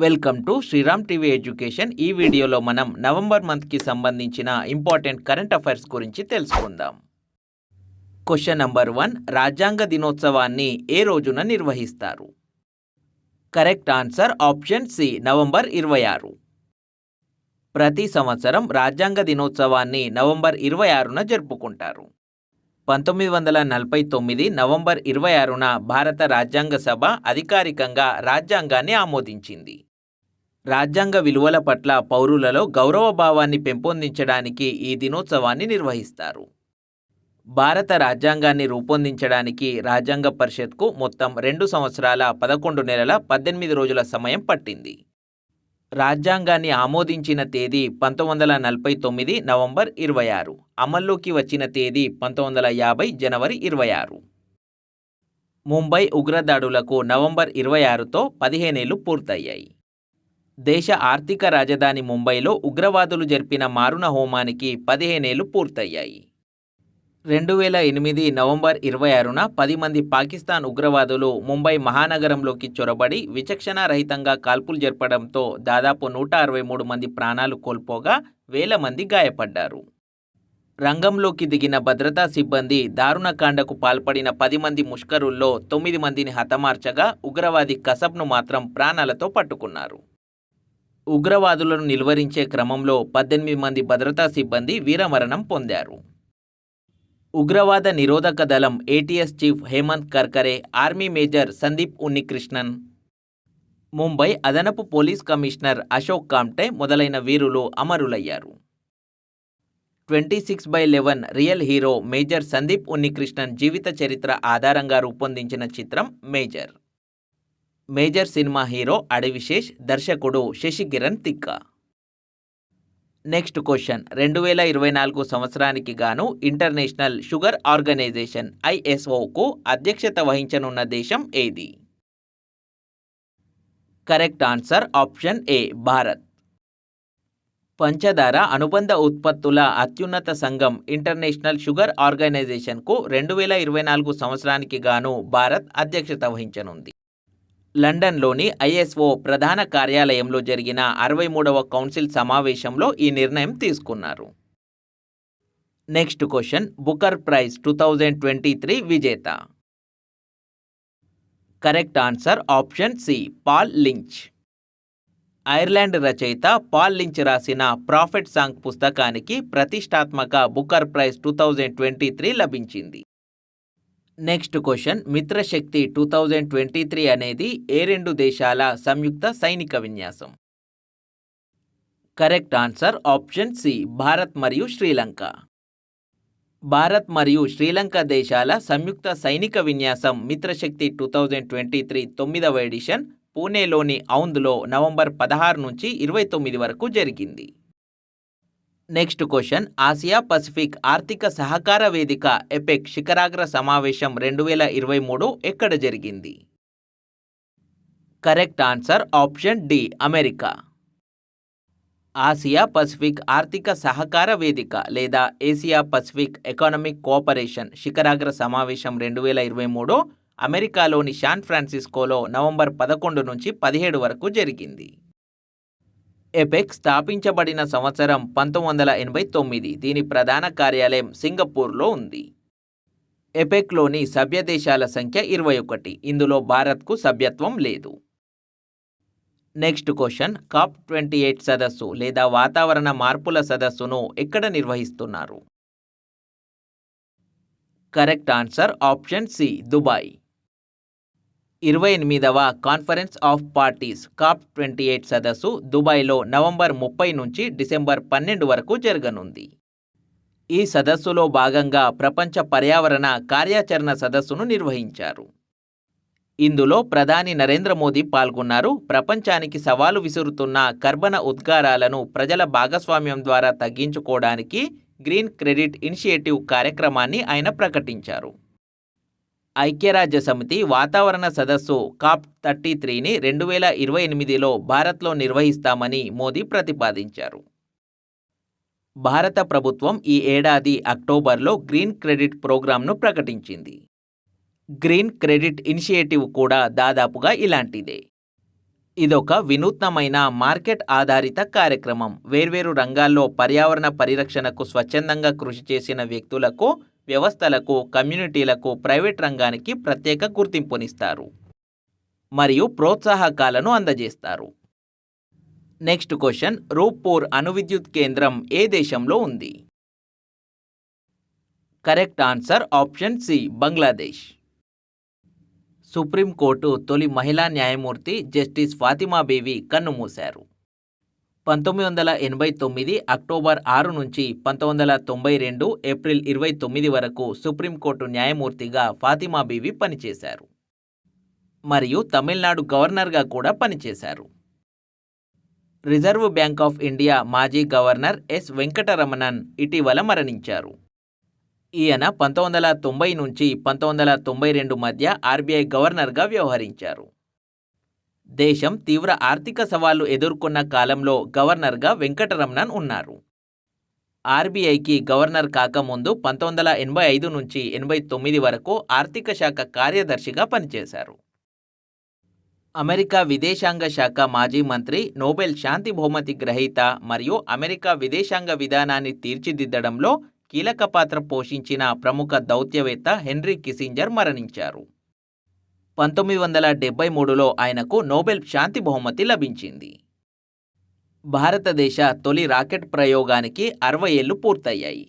Welcome to Sriram TV education. ఈ వీడియోలో మనం నవంబర్ మంత్కి సంబంధించిన ఇంపార్టెంట్ కరెంట్ అఫైర్స్ గురించి తెలుసుకుందాం. క్వశ్చన్ నంబర్ 1, రాజ్యాంగ దినోత్సవాన్ని ఏ రోజున నిర్వహిస్తారు? Correct answer option C, November 26. ప్రతి సంవత్సరం రాజ్యాంగ దినోత్సవాన్ని నవంబర్ 26న జరుపుకుంటారు. 1949 నవంబర్ 26న భారత రాజ్యాంగ సభ అధికారికంగా రాజ్యాంగాన్ని ఆమోదించింది. రాజ్యాంగ విలువల పట్ల పౌరులలో గౌరవభావాన్ని పెంపొందించడానికి ఈ దినోత్సవాన్ని నిర్వహిస్తారు. భారత రాజ్యాంగాన్ని రూపొందించడానికి రాజ్యాంగ పరిషత్కు మొత్తం 2 సంవత్సరాల 11 నెలల 18 రోజుల సమయం పట్టింది. రాజ్యాంగాన్ని ఆమోదించిన తేదీ 1949 నవంబర్ 26, అమల్లోకి వచ్చిన తేదీ 1950 జనవరి 26. ముంబై ఉగ్రదాడులకు నవంబర్ 26తో 15 ఏళ్లు పూర్తయ్యాయి. దేశ ఆర్థిక రాజధాని ముంబైలో ఉగ్రవాదులు జరిపిన మారణ హోమానికి 15 ఏళ్లు పూర్తయ్యాయి. 2008 నవంబర్ 26న 10 మంది పాకిస్తాన్ ఉగ్రవాదులు ముంబై మహానగరంలోకి చొరబడి విచక్షణారహితంగా కాల్పులు జరపడంతో దాదాపు 163 మంది ప్రాణాలు కోల్పోగా వేల మంది గాయపడ్డారు. రంగంలోకి దిగిన భద్రతా సిబ్బంది దారుణకాండకు పాల్పడిన 10 మంది ముష్కరుల్లో 9 మందిని హతమార్చగా ఉగ్రవాది కసబ్ను మాత్రం ప్రాణాలతో పట్టుకున్నారు. ఉగ్రవాదులను నిలువరించే క్రమంలో 18 మంది భద్రతా సిబ్బంది వీరమరణం పొందారు. ఉగ్రవాద నిరోధక దళం ATS chief Hemant Karkare, army major Sandeep Unnikrishnan, Mumbai అదనపు పోలీస్ కమిషనర్ అశోక్ కామ్టే మొదలైన వీరులు అమరులయ్యారు. 26/11 real hero major Sandeep Unnikrishnan జీవిత చరిత్ర ఆధారంగా రూపొందించిన చిత్రం major. Major cinema hero Adivi Sesh, దర్శకుడు శశికిరణ్ తిక్క. నెక్స్ట్ క్వశ్చన్, 2024 సంవత్సరానికి గాను ఇంటర్నేషనల్ షుగర్ ఆర్గనైజేషన్ ISOకు అధ్యక్షత వహించనున్న దేశం ఏది? Correct answer option A, Bharat. పంచదార అనుబంధ ఉత్పత్తుల అత్యున్నత సంఘం ఇంటర్నేషనల్ షుగర్ ఆర్గనైజేషన్కు 2024 సంవత్సరానికి గాను భారత్ అధ్యక్షత వహించనుంది. లండన్లోని ISO ప్రధాన కార్యాలయంలో జరిగిన 63వ కౌన్సిల్ సమావేశంలో ఈ నిర్ణయం తీసుకున్నారు. నెక్స్ట్ క్వశ్చన్, బుకర్ ప్రైజ్ 2023 విజేత? Correct answer option C, Paul Lynch. Ireland రచయిత పాల్ లించ్ రాసిన ప్రాఫెట్ సాంగ్ పుస్తకానికి ప్రతిష్టాత్మక బుకర్ ప్రైజ్ 2023 లభించింది. నెక్స్ట్ క్వశ్చన్, మిత్రశక్తి 2023 అనేది ఏ 2 దేశాల సంయుక్త సైనిక విన్యాసం? Correct answer option C, Bharat మరియు శ్రీలంక. భారత్ మరియు శ్రీలంక దేశాల సంయుక్త సైనిక విన్యాసం మిత్రశక్తి 2023 9వ ఎడిషన్ పూణేలోని ఔంధ్లో నవంబర్ 16 నుంచి 29 వరకు జరిగింది. నెక్స్ట్ క్వశ్చన్, ఆసియా పసిఫిక్ ఆర్థిక సహకార వేదిక ఎపెక్ శిఖరాగ్ర సమావేశం 2023 ఎక్కడ జరిగింది? Correct answer option D, America. Asia Pacific ఆర్థిక సహకార వేదిక లేదా ఏసియా పసిఫిక్ ఎకనామిక్ కోఆపరేషన్ శిఖరాగ్ర సమావేశం 2023 అమెరికాలోని శాన్ ఫ్రాన్సిస్కోలో నవంబర్ 11 నుంచి 17 వరకు జరిగింది. ఎపెక్ స్థాపించబడిన సంవత్సరం 1989. దీని ప్రధాన కార్యాలయం సింగపూర్లో ఉంది. ఎపెక్లోని సభ్య దేశాల సంఖ్య 21. ఇందులో భారత్కు సభ్యత్వం లేదు. నెక్స్ట్ క్వశ్చన్, COP28 సదస్సు లేదా వాతావరణ మార్పుల సదస్సును ఎక్కడ నిర్వహిస్తున్నారు? Correct answer option C, Dubai. 28వ కాన్ఫరెన్స్ ఆఫ్ పార్టీస్ COP28 సదస్సు దుబాయ్లో నవంబర్ 30 నుంచి డిసెంబర్ 12 వరకు జరగనుంది. ఈ సదస్సులో భాగంగా ప్రపంచ పర్యావరణ కార్యాచరణ సదస్సును నిర్వహించారు. ఇందులో ప్రధాని నరేంద్ర మోదీ పాల్గొన్నారు. ప్రపంచానికి సవాలు విసురుతున్న కర్బన ఉద్గారాలను ప్రజల భాగస్వామ్యం ద్వారా తగ్గించుకోవడానికి గ్రీన్ క్రెడిట్ ఇనిషియేటివ్ కార్యక్రమాన్ని ఆయన ప్రకటించారు. ఐక్యరాజ్య సమితి వాతావరణ సదస్సు COP33ని 2028లో భారత్లో నిర్వహిస్తామని మోదీ ప్రతిపాదించారు. భారత ప్రభుత్వం ఈ ఏడాది అక్టోబర్లో గ్రీన్ క్రెడిట్ ప్రోగ్రాంను ప్రకటించింది. గ్రీన్ క్రెడిట్ ఇనిషియేటివ్ కూడా దాదాపుగా ఇలాంటిదే. ఇదొక వినూత్నమైన మార్కెట్ ఆధారిత కార్యక్రమం. వేర్వేరు రంగాల్లో పర్యావరణ పరిరక్షణకు స్వచ్ఛందంగా కృషి చేసిన వ్యక్తులకు, వ్యవస్థలకు, కమ్యూనిటీలకు ప్రైవేట్ రంగానికి ప్రత్యేక గుర్తింపునిస్తారు మరియు ప్రోత్సాహకాలను అందజేస్తారు. నెక్స్ట్ క్వశ్చన్, రూప్పూర్ అణు విద్యుత్ కేంద్రం ఏ దేశంలో ఉంది? Correct answer option C, Bangladesh. Supreme court తొలి మహిళా న్యాయమూర్తి జస్టిస్ ఫాతిమా బీవి కన్నుమూశారు. 1989 అక్టోబర్ 6 నుంచి 1992 ఏప్రిల్ 29 వరకు సుప్రీంకోర్టు న్యాయమూర్తిగా ఫాతిమా బీవి పనిచేశారు మరియు తమిళనాడు గవర్నర్గా కూడా పనిచేశారు. రిజర్వ్ బ్యాంక్ ఆఫ్ ఇండియా మాజీ గవర్నర్ ఎస్ వెంకటరమణన్ ఇటీవల మరణించారు. ఈయన 1990 నుంచి 1992 మధ్య ఆర్బీఐ గవర్నర్గా వ్యవహరించారు. దేశం తీవ్ర ఆర్థిక సవాళ్లు ఎదుర్కొన్న కాలంలో గవర్నర్గా వెంకటరమణన్ ఉన్నారు. ఆర్బీఐకి గవర్నర్ కాకముందు 1985 నుంచి 89 వరకు ఆర్థిక శాఖ కార్యదర్శిగా పనిచేశారు. అమెరికా విదేశాంగ శాఖ మాజీ మంత్రి, నోబెల్ శాంతి బహుమతి గ్రహీత మరియు అమెరికా విదేశాంగ విధానాన్ని తీర్చిదిద్దడంలో కీలక పాత్ర పోషించిన ప్రముఖ దౌత్యవేత్త హెన్రీ కిసింజర్ మరణించారు. 1973లో ఆయనకు నోబెల్ శాంతి బహుమతి లభించింది. భారతదేశ తొలి రాకెట్ ప్రయోగానికి 60 ఏళ్లు పూర్తయ్యాయి.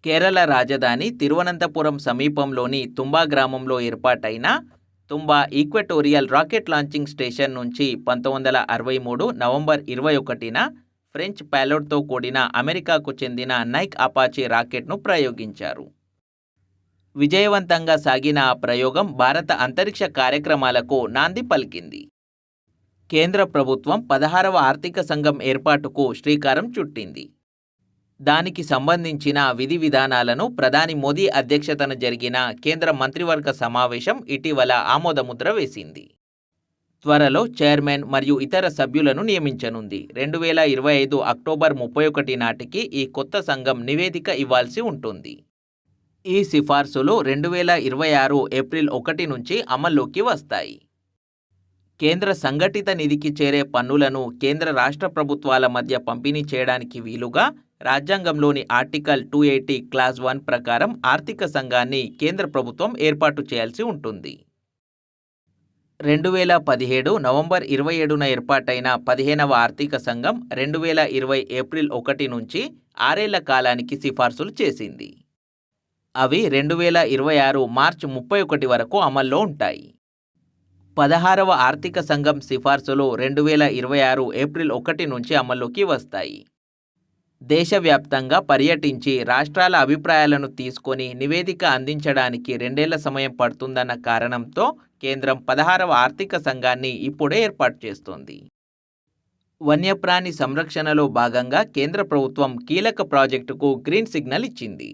కేరళ రాజధాని తిరువనంతపురం సమీపంలోని తుంబా గ్రామంలో ఏర్పాటైన తుంబా ఈక్వటోరియల్ రాకెట్ లాంచింగ్ స్టేషన్ నుంచి 1963 నవంబర్ 21న ఫ్రెంచ్ ప్యాలోడ్తో కూడిన అమెరికాకు చెందిన నైక్ అపాచీ రాకెట్ను ప్రయోగించారు. విజయవంతంగా సాగిన ఆ ప్రయోగం భారత అంతరిక్ష కార్యక్రమాలకు నాంది పలికింది. కేంద్ర ప్రభుత్వం 16వ ఆర్థిక సంఘం ఏర్పాటుకు శ్రీకారం చుట్టింది. దానికి సంబంధించిన విధి విధానాలను ప్రధాని మోదీ అధ్యక్షతన జరిగిన కేంద్ర మంత్రివర్గ సమావేశం ఇటీవల ఆమోదముద్ర వేసింది. త్వరలో చైర్మన్ మరియు ఇతర సభ్యులను నియమించనుంది. 2025 అక్టోబర్ 31 నాటికి ఈ కొత్త సంఘం నివేదిక ఇవ్వాల్సి ఉంటుంది. ఈ సిఫార్సులు 2026 ఏప్రిల్ 1 నుంచి అమల్లోకి వస్తాయి. కేంద్ర సంఘటిత నిధికి చేరే పన్నులను కేంద్ర రాష్ట్ర ప్రభుత్వాల మధ్య పంపిణీ చేయడానికి వీలుగా రాజ్యాంగంలోని ఆర్టికల్ 280 క్లాజ్ 1 ప్రకారం ఆర్థిక సంఘాన్ని కేంద్ర ప్రభుత్వం ఏర్పాటు చేయాల్సి ఉంటుంది. 2017 నవంబర్ 27న ఏర్పాటైన 15వ ఆర్థిక సంఘం 2020 ఏప్రిల్ 1 నుంచి 6 ఏళ్ల కాలానికి సిఫార్సులు చేసింది. అవి 2026 మార్చి 31 వరకు అమల్లో ఉంటాయి. 16వ ఆర్థిక సంఘం సిఫార్సులు 2026 ఏప్రిల్ 1 నుంచి అమల్లోకి వస్తాయి. దేశవ్యాప్తంగా పర్యటించి రాష్ట్రాల అభిప్రాయాలను తీసుకొని నివేదిక అందించడానికి 2 ఏళ్ల సమయం పడుతుందన్న కారణంతో కేంద్రం 16వ ఆర్థిక సంఘాన్ని ఇప్పుడే ఏర్పాటు చేస్తోంది. వన్యప్రాణి సంరక్షణలో భాగంగా కేంద్ర ప్రభుత్వం కీలక ప్రాజెక్టుకు గ్రీన్ సిగ్నల్ ఇచ్చింది.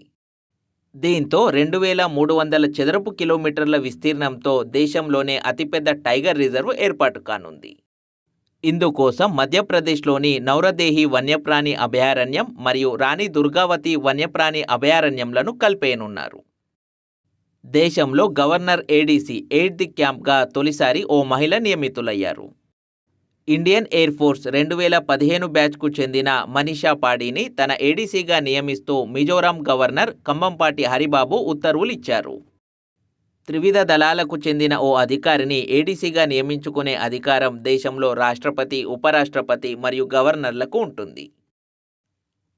దీంతో 2300 చదరపు కిలోమీటర్ల విస్తీర్ణంతో దేశంలోనే అతిపెద్ద టైగర్ రిజర్వ్ ఏర్పాటు కానుంది. ఇందుకోసం మధ్యప్రదేశ్లోని నౌరదేహి వన్యప్రాణి అభయారణ్యం మరియు రాణి దుర్గావతి వన్యప్రాణి అభయారణ్యంలను కలిపేయనున్నారు. దేశంలో గవర్నర్ ఏడీసీ ఎయిట్ ది క్యాంప్గా తొలిసారి ఓ మహిళ నియమితులయ్యారు. ఇండియన్ ఎయిర్ ఫోర్స్ 2015 బ్యాచ్కు చెందిన మనీషా పాడీని తన ఏడీసీగా నియమిస్తూ మిజోరాం గవర్నర్ కంబంపాటి హరిబాబు ఉత్తర్వులు ఇచ్చారు. త్రివిధ దళాలకు చెందిన ఓ అధికారిని ఏడీసీగా నియమించుకునే అధికారం దేశంలో రాష్ట్రపతి, ఉపరాష్ట్రపతి మరియు గవర్నర్లకు ఉంటుంది.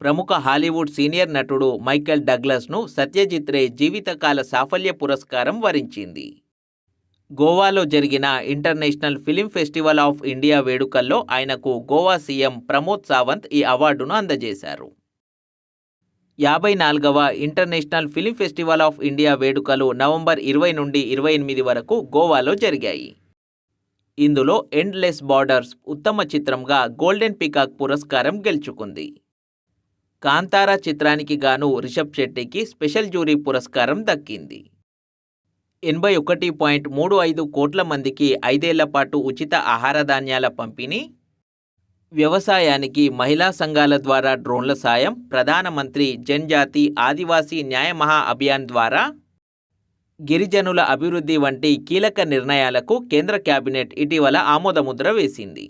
ప్రముఖ హాలీవుడ్ సీనియర్ నటుడు మైకేల్ డగ్లస్ను సత్యజిత్ రే జీవితకాల సాఫల్య పురస్కారం వరించింది. గోవాలో జరిగిన international film festival of India వేడుకల్లో ఆయనకు గోవా సీఎం ప్రమోద్ సావంత్ ఈ అవార్డును అందజేశారు. 54వ international film festival of India వేడుకలు నవంబర్ 20 నుండి 28 వరకు గోవాలో జరిగాయి. ఇందులో ఎండ్లెస్ బార్డర్స్ ఉత్తమ చిత్రంగా గోల్డెన్ పీకాక్ పురస్కారం గెలుచుకుంది. కాంతారా చిత్రానికి గాను రిషబ్ శెట్టికి స్పెషల్ జ్యూరీ పురస్కారం దక్కింది. 81.35 కోట్ల మందికి 5 ఏళ్ల పాటు ఉచిత ఆహార ధాన్యాల పంపిణీ, వ్యవసాయానికి మహిళా సంఘాల ద్వారా డ్రోన్ల సాయం, ప్రధానమంత్రి జన్జాతి ఆదివాసీ న్యాయ మహా అభియాన్ ద్వారా గిరిజనుల అభివృద్ధి వంటి కీలక నిర్ణయాలకు కేంద్ర కేబినెట్ ఇటీవల ఆమోదముద్ర వేసింది.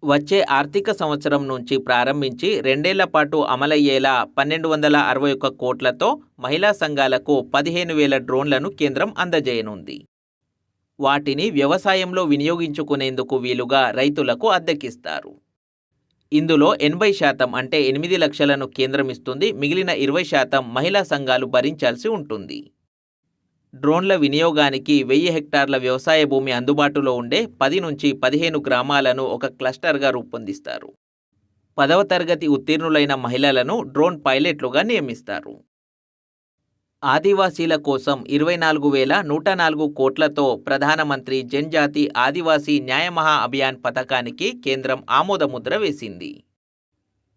వచ్చే ఆర్థిక సంవత్సరం నుంచి ప్రారంభించి 2 ఏళ్ల పాటు అమలయ్యేలా 1,261 కోట్లతో మహిళా సంఘాలకు 15,000 డ్రోన్లను కేంద్రం అందజేయనుంది. వాటిని వ్యవసాయంలో వినియోగించుకునేందుకు వీలుగా రైతులకు అద్దెకిస్తారు. ఇందులో 80% అంటే 8 లక్షలను కేంద్రం ఇస్తుంది. మిగిలిన 20% మహిళా సంఘాలు భరించాల్సి ఉంటుంది. డ్రోన్ల వినియోగానికి 1000 హెక్టార్ల వ్యవసాయ భూమి అందుబాటులో ఉండే 10 నుంచి 15 గ్రామాలను ఒక క్లస్టర్గా రూపొందిస్తారు. 10వ తరగతి ఉత్తీర్ణులైన మహిళలను డ్రోన్ పైలట్లుగా నియమిస్తారు. ఆదివాసీల కోసం 24,104 కోట్లతో ప్రధానమంత్రి జన్జాతి ఆదివాసీ న్యాయ మహా అభియాన్ పథకానికి కేంద్రం ఆమోదముద్ర వేసింది.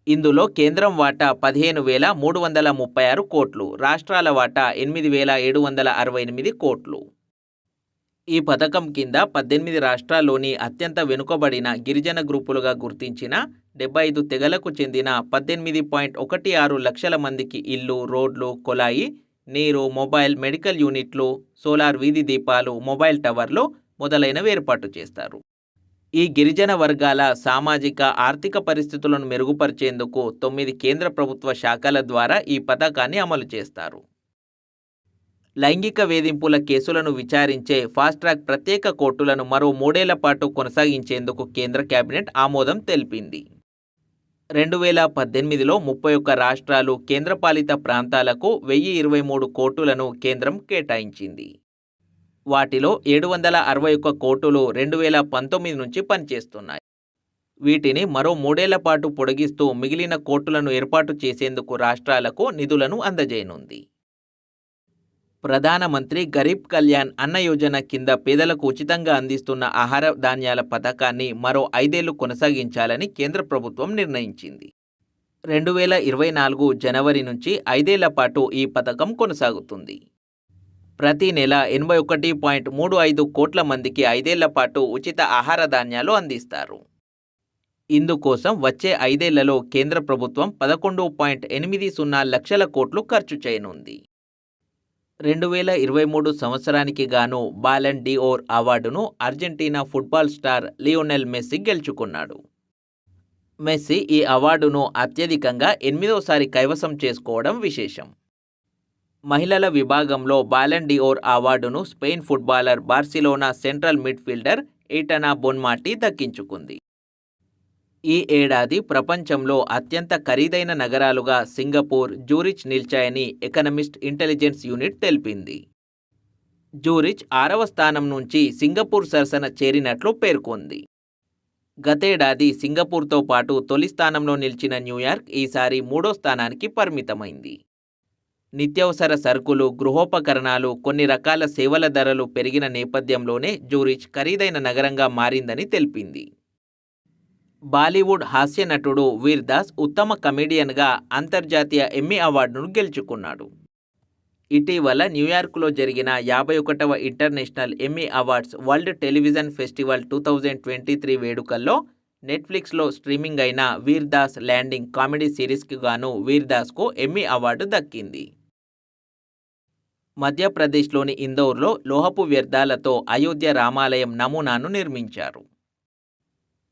ఇందులో కేంద్రం వాటా 15,336 కోట్లు, రాష్ట్రాల వాటా 8,768 కోట్లు. ఈ పథకం కింద 18 రాష్ట్రాల్లోని అత్యంత వెనుకబడిన గిరిజన గ్రూపులుగా గుర్తించిన 75 తెగలకు చెందిన 18.16 లక్షల మందికి ఇల్లు, రోడ్లు, కొలాయి నీరు, మొబైల్, మెడికల్ యూనిట్లు, సోలార్ వీధి దీపాలు, మొబైల్ టవర్లు మొదలైనవి ఏర్పాటు చేస్తారు. ఈ గిరిజన వర్గాల సామాజిక, ఆర్థిక పరిస్థితులను మెరుగుపరిచేందుకు 9 కేంద్ర ప్రభుత్వ శాఖల ద్వారా ఈ పథకాన్ని అమలు చేస్తారు. లైంగిక వేధింపుల కేసులను విచారించే ఫాస్ట్ ట్రాక్ ప్రత్యేక కోర్టులను మరో 3 ఏళ్ల పాటు కొనసాగించేందుకు కేంద్ర కేబినెట్ ఆమోదం తెలిపింది. 2018లో 31 రాష్ట్రాలు, కేంద్రపాలిత ప్రాంతాలకు 1,023 కోర్టులను కేంద్రం కేటాయించింది. వాటిలో 761 కోర్టులు 2019 నుంచి పనిచేస్తున్నాయి. వీటిని మరో 3 ఏళ్ల పాటు పొడిగిస్తూ మిగిలిన కోర్టులను ఏర్పాటు చేసేందుకు రాష్ట్రాలకు నిధులను అందజేయనుంది. ప్రధానమంత్రి గరీబ్ కళ్యాణ్ అన్న యోజన కింద పేదలకు ఉచితంగా అందిస్తున్న ఆహార ధాన్యాల పథకాన్ని మరో 5 ఏళ్లు కొనసాగించాలని కేంద్ర ప్రభుత్వం నిర్ణయించింది. 2024 జనవరి నుంచి 5 ఏళ్ల పాటు ఈ పథకం కొనసాగుతుంది. ప్రతి నెల 81.35 కోట్ల మందికి 5 ఏళ్ల పాటు ఉచిత ఆహార ధాన్యాలు అందిస్తారు. ఇందుకోసం వచ్చే 5 ఏళ్లలో కేంద్ర ప్రభుత్వం 11.80 లక్షల కోట్లు ఖర్చు చేయనుంది. 2023 సంవత్సరానికి గాను బాలన్ డిఓర్ అవార్డును Argentina football star Lionel Messi గెలుచుకున్నాడు. మెస్సీ ఈ అవార్డును అత్యధికంగా 8వసారి కైవసం చేసుకోవడం విశేషం. మహిళల విభాగంలో బాలన్ డిఓర్ అవార్డును Spain footballer Barcelona central midfielder Aitana Bonmati దక్కించుకుంది. ఈ ఏడాది ప్రపంచంలో అత్యంత ఖరీదైన నగరాలుగా సింగపూర్, జూరిచ్ నిలిచాయని ఎకనమిస్ట్ ఇంటెలిజెన్స్ యూనిట్ తెలిపింది. జూరిచ్ 6వ స్థానం నుంచి సింగపూర్ సరసన చేరినట్లు పేర్కొంది. గతేడాది సింగపూర్తో పాటు తొలి స్థానంలో నిలిచిన న్యూయార్క్ ఈసారి 3వ స్థానానికి పరిమితమైంది. నిత్యావసర సరుకులు, గృహోపకరణాలు, కొన్ని రకాల సేవల ధరలు పెరిగిన నేపథ్యంలోనే జూరిచ్ ఖరీదైన నగరంగా మారిందని తెలిపింది. బాలీవుడ్ హాస్య నటుడు వీర్ దాస్ ఉత్తమ కమెడియన్గా అంతర్జాతీయ ఎమ్మీ అవార్డును గెలుచుకున్నాడు. ఇటీవల న్యూయార్క్లో జరిగిన 51వ international Emmy awards world television festival 2023 వేడుకల్లో నెట్ఫ్లిక్స్లో స్ట్రీమింగ్ అయిన వీర్ దాస్ ల్యాండింగ్ కామెడీ సిరీస్కి గాను వీర్ దాస్కు ఎమ్మీ అవార్డు దక్కింది. మధ్యప్రదేశ్లోని ఇందోర్లో లోహపు వ్యర్థాలతో అయోధ్య రామాలయం నమూనాను నిర్మించారు.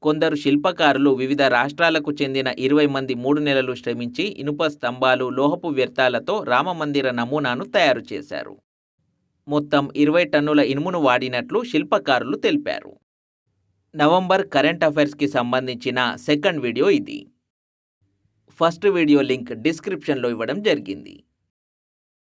కొందరు శిల్పకారులు వివిధ రాష్ట్రాలకు చెందిన 20 మంది 3 నెలలు శ్రమించి ఇనుప స్తంభాలు, లోహపు వ్యర్థాలతో రామమందిర నమూనాను తయారు చేశారు. మొత్తం 20 టన్నుల ఇనుమును వాడినట్లు శిల్పకారులు తెలిపారు. నవంబర్ కరెంట్ అఫైర్స్కి సంబంధించిన సెకండ్ వీడియో ఇది. ఫస్ట్ వీడియో లింక్ డిస్క్రిప్షన్లో ఇవ్వడం జరిగింది.